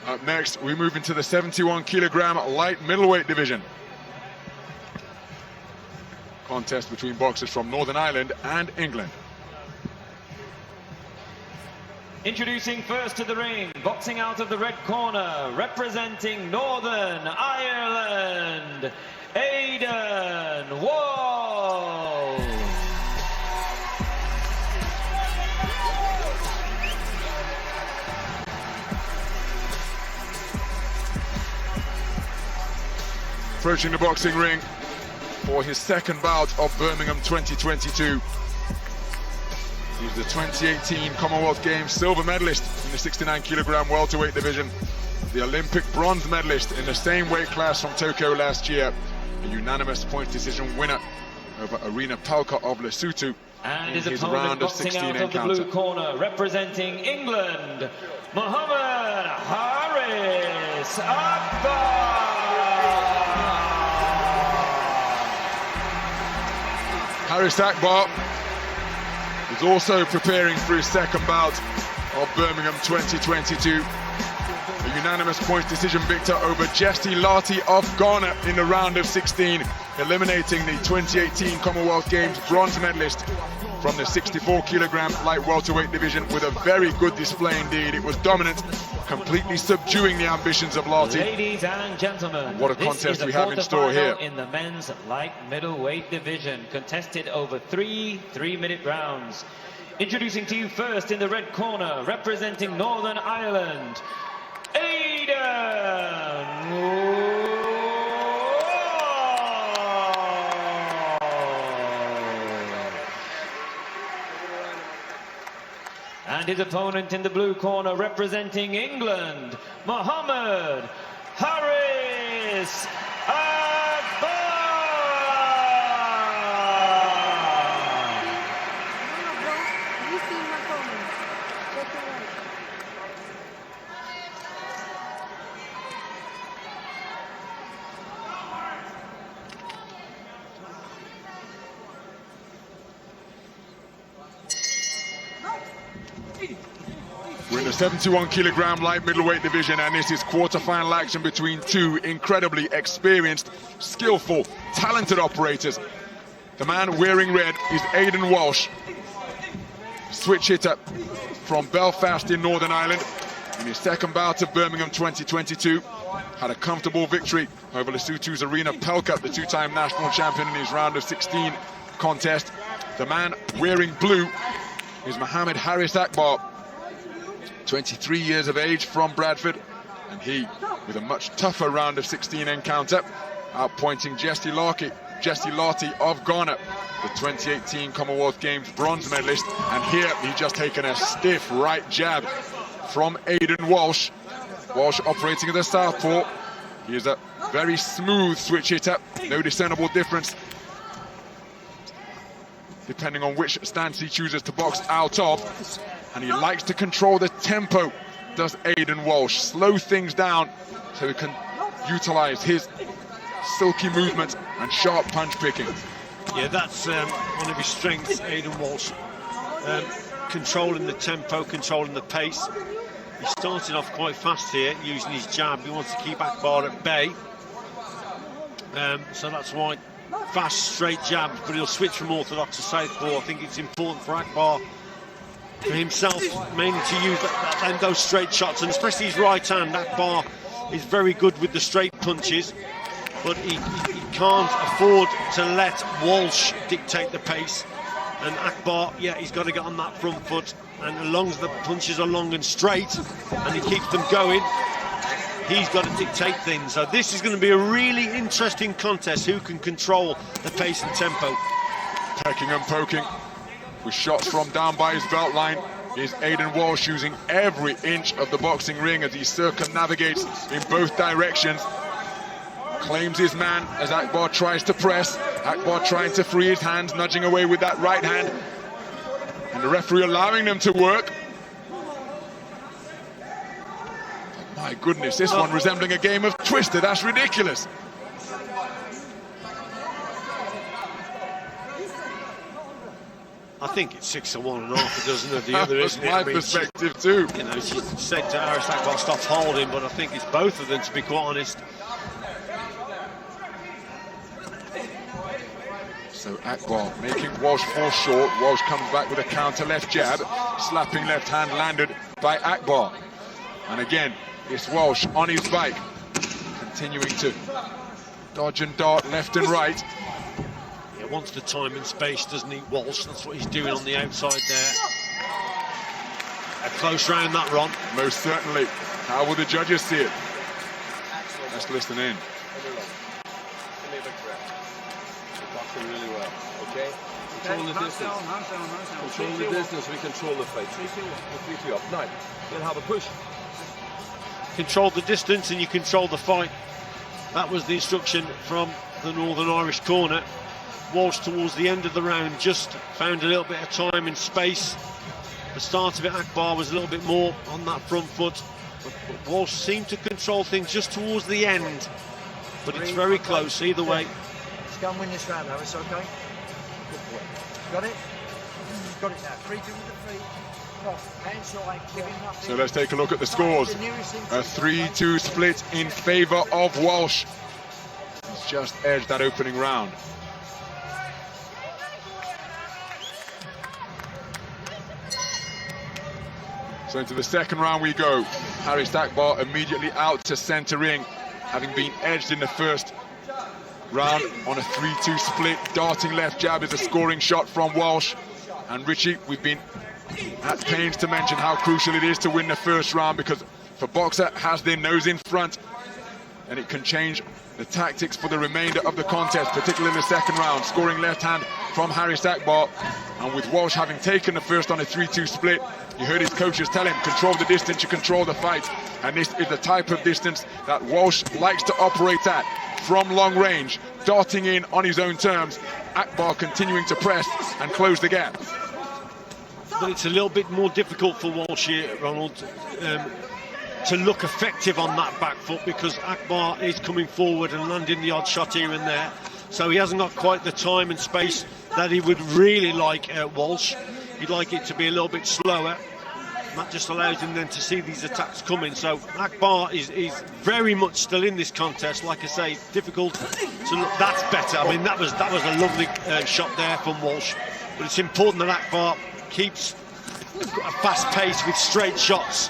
Up next, we move into the 71-kilogram light middleweight division. Contest between boxers from Northern Ireland and England. Introducing first to the ring, boxing out of the red corner, representing Northern Ireland, Aidan Walsh. Approaching the boxing ring for his second bout of Birmingham 2022. He's the 2018 Commonwealth Games silver medalist in the 69-kilogram welterweight division, the Olympic bronze medalist in the same weight class from Tokyo last year, a unanimous point decision winner over Arena Palka of Lesotho and in his opponent round of boxing 16 out of the encounter. blue corner, representing England, Mohammed Haris Akbar. Haris Akbar is also preparing for his second bout of Birmingham 2022. A unanimous points decision victor over Jesse Larty of Ghana in the round of 16, eliminating the 2018 Commonwealth Games bronze medalist from the 64-kilogram light welterweight division with a very good display indeed. It was dominant, completely subduing the ambitions of Larty. Ladies and gentlemen, what a contest we have in store here. In the men's light middleweight division, contested over three 3-minute rounds. Introducing to you first in the red corner, representing Northern Ireland, Aidan Walsh. And his opponent in the blue corner, representing England, Mohammed Haris Akbar. We're in the 71-kilogram light middleweight division, and this is quarter-final action between two incredibly experienced, skillful, talented operators. The man wearing red is Aidan Walsh, switch hitter from Belfast in Northern Ireland. In his second bout of Birmingham 2022, had a comfortable victory over Lesotho's Arena Pelka, the two-time national champion in his round of 16 contest. The man wearing blue is Mohammed Haris Akbar, 23 years of age, from Bradford, and he with a much tougher round of 16 encounter, outpointing Jesse Larty of Ghana, the 2018 Commonwealth Games bronze medalist. And here he's just taken a stiff right jab from Aidan Walsh. Walsh operating at the southpaw. He is a very smooth switch hitter, no discernible difference depending on which stance he chooses to box out of. And he likes to control the tempo, does Aidan Walsh. Slow things down so he can utilize his silky movement and sharp punch picking. Yeah, that's one of his strengths, Aidan Walsh. Controlling the tempo, controlling the pace. He started off quite fast here, using his jab. He wants to keep Akbar at bay. So that's why fast, straight jabs, but he'll switch from orthodox to southpaw. I think it's important for Akbar, for himself, mainly to use those straight shots, and especially his right hand. Akbar is very good with the straight punches, but he can't afford to let Walsh dictate the pace. And Akbar, yeah, he's got to get on that front foot, and as long as the punches are long and straight and he keeps them going, he's got to dictate things. So this is going to be a really interesting contest. Who can control the pace and tempo? Pecking and poking with shots from down by his belt line is Aidan Walsh, using every inch of the boxing ring as he circumnavigates in both directions. Claims his man as Akbar tries to press. Akbar trying to free his hands, nudging away with that right hand, and the referee allowing them to work. My goodness, this one resembling a game of Twister. That's ridiculous. I think it's 6 to 1 and half a dozen of the other, isn't it? My perspective too. You know, she said to Haris Akbar, stop holding, but I think it's both of them, to be quite honest. So Akbar making Walsh fall short. Walsh comes back with a counter left jab. Slapping left hand landed by Akbar. And again, it's Walsh on his bike, continuing to dodge and dart left and right. Yeah, wants the time and space, doesn't he, Walsh? That's what he's doing on the outside there. A close round that, Ron. Most certainly. How will the judges see it? Let's listen in. Really well, okay? Control the distance. Control the distance, we control the fight. 3-2 up. 9. Then have a push. Control the distance and you control the fight. That was the instruction from the Northern Irish corner. Walsh towards the end of the round just found a little bit of time and space. The start of it, Akbar was a little bit more on that front foot, but Walsh seemed to control things just towards the end. But it's very close either way. Go and win this round, Harris, okay? Good boy. Got it? Got it now. 3-2 with the feet. Hands side, giving nothing. So let's take a look at the scores. A 3-2 split in favour of Walsh. He's just edged that opening round. So into the second round we go. Haris Akbar immediately out to centre ring, having been edged in the first round on a 3-2 split. Darting left jab is a scoring shot from Walsh. And Richie, we've been at pains to mention how crucial it is to win the first round, because if a boxer has their nose in front, and it can change the tactics for the remainder of the contest, particularly in the second round. Scoring left hand from Haris Akbar, and with Walsh having taken the first on a 3-2 split, you heard his coaches tell him, control the distance, you control the fight. And this is the type of distance that Walsh likes to operate at, from long range, darting in on his own terms. Akbar continuing to press and close the gap. But it's a little bit more difficult for Walsh here, Ronald, to look effective on that back foot, because Akbar is coming forward and landing the odd shot here and there. So he hasn't got quite the time and space that he would really like, Walsh. He'd like it to be a little bit slower. That just allows him then to see these attacks coming. So Akbar is very much still in this contest. Like I say, difficult to look. That's better. I mean, that was a lovely shot there from Walsh. But it's important that Akbar keeps a fast pace with straight shots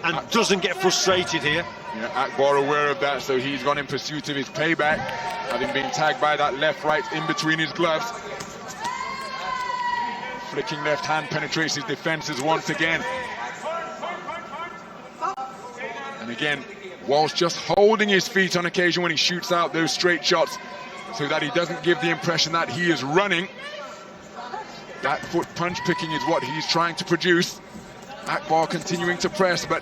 and doesn't get frustrated here. Yeah, Akbar aware of that, so he's gone in pursuit of his payback, having been tagged by that left-right in between his gloves. Flicking left hand penetrates his defences once again. And again, Walsh just holding his feet on occasion when he shoots out those straight shots, so that he doesn't give the impression that he is running. That foot punch picking is what he's trying to produce. Akbar continuing to press, but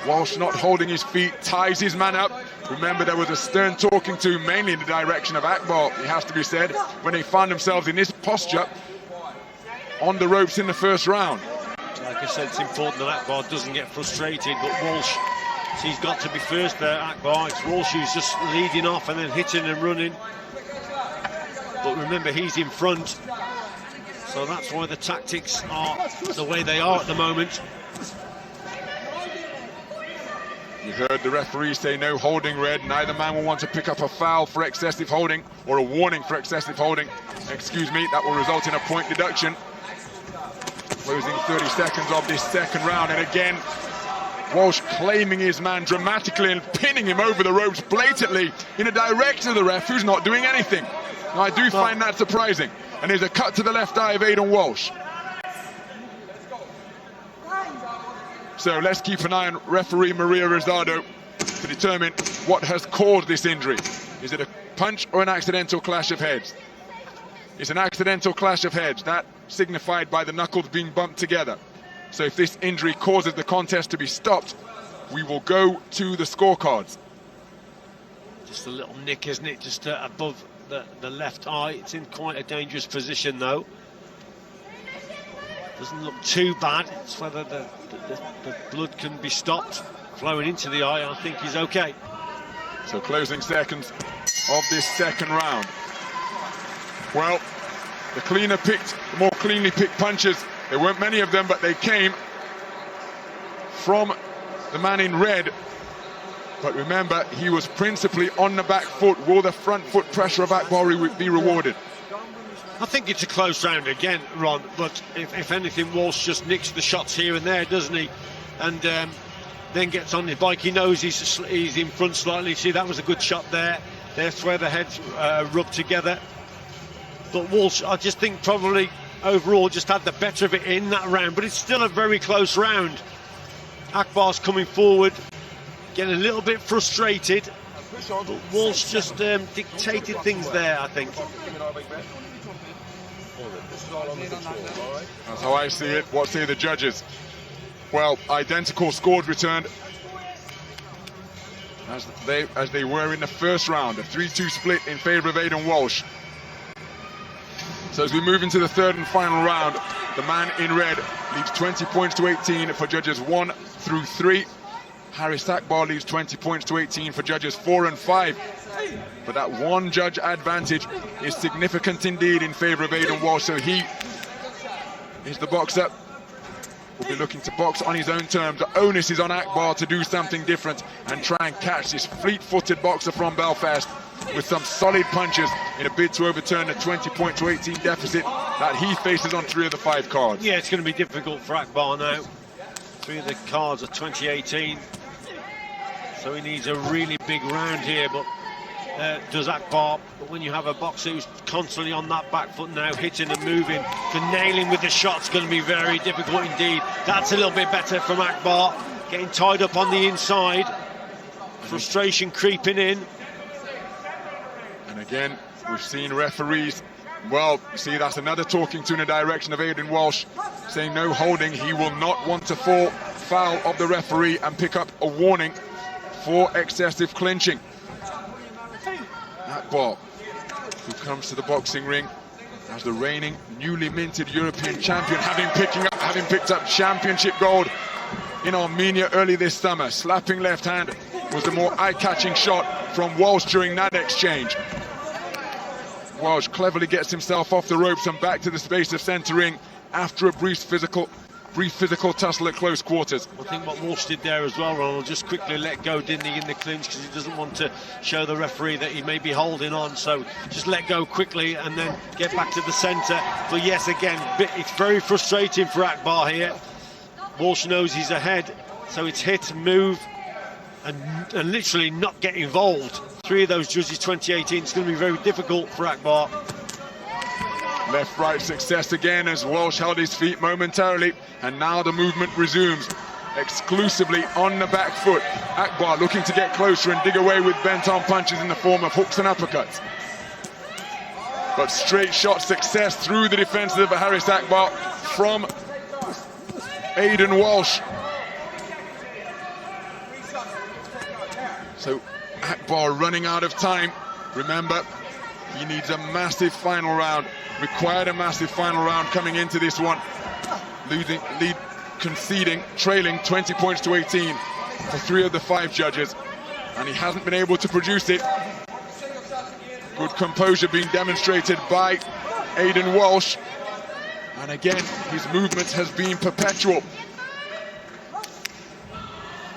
Walsh not holding his feet, ties his man up. Remember, there was a stern talking to, mainly in the direction of Akbar, it has to be said, when they found themselves in this posture on the ropes in the first round. Like I said, it's important that Akbar doesn't get frustrated, but Walsh, he's got to be first there, Akbar. It's Walsh who's just leading off and then hitting and running. But remember, he's in front. So that's why the tactics are the way they are at the moment. You heard the referee say no holding red. Neither man will want to pick up a foul for excessive holding, or a warning for excessive holding. Excuse me, that will result in a point deduction. Closing 30 seconds of this second round, and again, Walsh claiming his man dramatically and pinning him over the ropes blatantly in the direction of the ref, who's not doing anything. Now, I do find that surprising. And there's a cut to the left eye of Aidan Walsh. So let's keep an eye on referee Maria Rosado to determine what has caused this injury. Is it a punch or an accidental clash of heads? It's an accidental clash of heads, that signified by the knuckles being bumped together. So if this injury causes the contest to be stopped, we will go to the scorecards. Just a little nick, isn't it? Just above the left eye. It's in quite a dangerous position, though. Doesn't look too bad. It's whether the blood can be stopped flowing into the eye. I think he's okay. So closing seconds of this second round. Well, the more cleanly picked punches. There weren't many of them, but they came from the man in red. But remember, he was principally on the back foot. Will the front foot pressure of Akbar be rewarded? I think it's a close round again, Ron, but if anything, Walsh just nicks the shots here and there, doesn't he? And then gets on his bike. He knows he's in front slightly. See, that was a good shot there. That's where the heads rub together. But Walsh, I just think probably overall just had the better of it in that round, but it's still a very close round. Akbar's coming forward, getting a little bit frustrated, but Walsh just dictated things there, I think. That's how I see it. What say the judges? Well, identical scores returned as they were in the first round. A 3-2 split in favour of Aidan Walsh. So as we move into the third and final round, the man in red leads 20 points to 18 for judges 1 through 3. Haris Akbar leads 20 points to 18 for judges 4 and 5. But that one judge advantage is significant indeed in favour of Aidan Walsh. So he is the boxer. Will be looking to box on his own terms. The onus is on Akbar to do something different and try and catch this fleet-footed boxer from Belfast with some solid punches in a bid to overturn the 20 to 18 deficit that he faces on 3 of the 5 cards. Yeah, it's going to be difficult for Akbar now. 3 of the cards are 2018, so he needs a really big round here, but does Akbar. But when you have a boxer who's constantly on that back foot now, hitting and moving, to nail him with the shot's going to be very difficult indeed. That's a little bit better from Akbar, getting tied up on the inside. Frustration creeping in. And again, we've seen referees, well, see, that's another talking to in the direction of Aidan Walsh, saying no holding. He will not want to fall foul of the referee and pick up a warning for excessive clinching. Akbar, who comes to the boxing ring as the reigning, newly minted European champion, having picked up championship gold in Armenia early this summer. Slapping left hand was the more eye-catching shot from Walsh during that exchange. Walsh cleverly gets himself off the ropes and back to the space of centre ring after a brief physical tussle at close quarters. I think what Walsh did there as well, Ronald, just quickly let go, didn't he, in the clinch, because he doesn't want to show the referee that he may be holding on, so just let go quickly and then get back to the centre. But yes, again, it's very frustrating for Akbar here. Walsh knows he's ahead, so it's hit, move, and literally not get involved. 3 of those judges 2018, it's going to be very difficult for Akbar. Left-right success again as Walsh held his feet momentarily, and now the movement resumes exclusively on the back foot. Akbar looking to get closer and dig away with bent-arm punches in the form of hooks and uppercuts. But straight shot success through the defenses of Haris Akbar from Aidan Walsh. So Akbar running out of time. Remember, he needs a massive final round, required a massive final round coming into this one. Trailing 20 points to 18 for 3 of the 5 judges, and he hasn't been able to produce it. Good composure being demonstrated by Aidan Walsh, and again, his movement has been perpetual.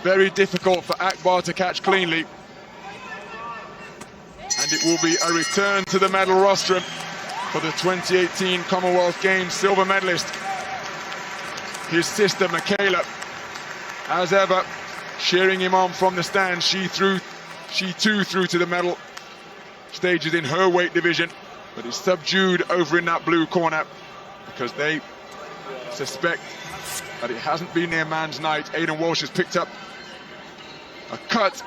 Very difficult for Akbar to catch cleanly. And it will be a return to the medal rostrum for the 2018 Commonwealth Games silver medalist. His sister Michaela, as ever, cheering him on from the stand. She too through to the medal stages in her weight division, but is subdued over in that blue corner because they suspect that it hasn't been their man's night. Aidan Walsh has picked up a cut,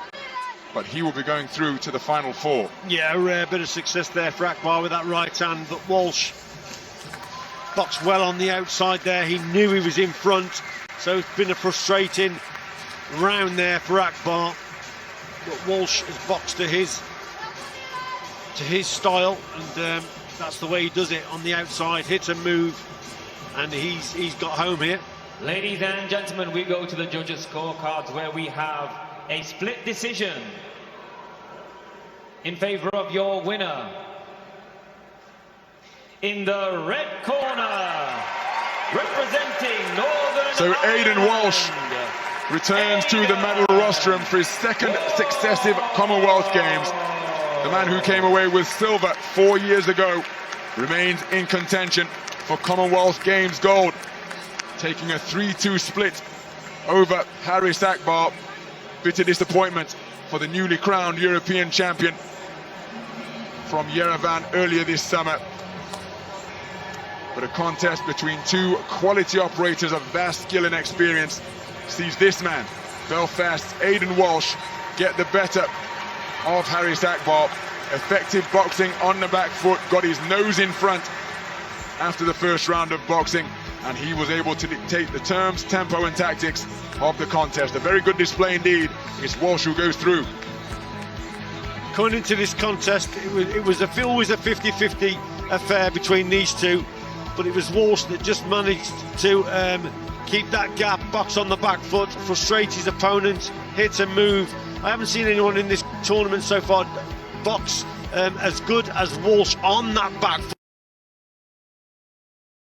but he will be going through to the final 4. Yeah, a rare bit of success there for Akbar with that right hand, but Walsh boxed well on the outside there. He knew he was in front, so it's been a frustrating round there for Akbar. But Walsh has boxed to his style, and that's the way he does it on the outside, hit and move, and he's got home here. Ladies and gentlemen, we go to the judges' scorecards where we have a split decision in favor of your winner. In the red corner, representing Northern So Aidan Ireland, Walsh returns to the medal rostrum for his second successive Commonwealth Games. The man who came away with silver 4 years ago remains in contention for Commonwealth Games gold, taking a 3-2 split over Haris Akbar. Bitter disappointment for the newly crowned European champion from Yerevan earlier this summer. But a contest between two quality operators of vast skill and experience sees this man, Belfast's Aidan Walsh, get the better of Haris Akbar. Effective boxing on the back foot, got his nose in front after the first round of boxing, and he was able to dictate the terms, tempo and tactics of the contest. A very good display indeed. It's Walsh who goes through. Coming into this contest, it was always a 50-50 affair between these two, but it was Walsh that just managed to keep that gap, box on the back foot, frustrate his opponent, hit and move. I haven't seen anyone in this tournament so far box as good as Walsh on that back foot.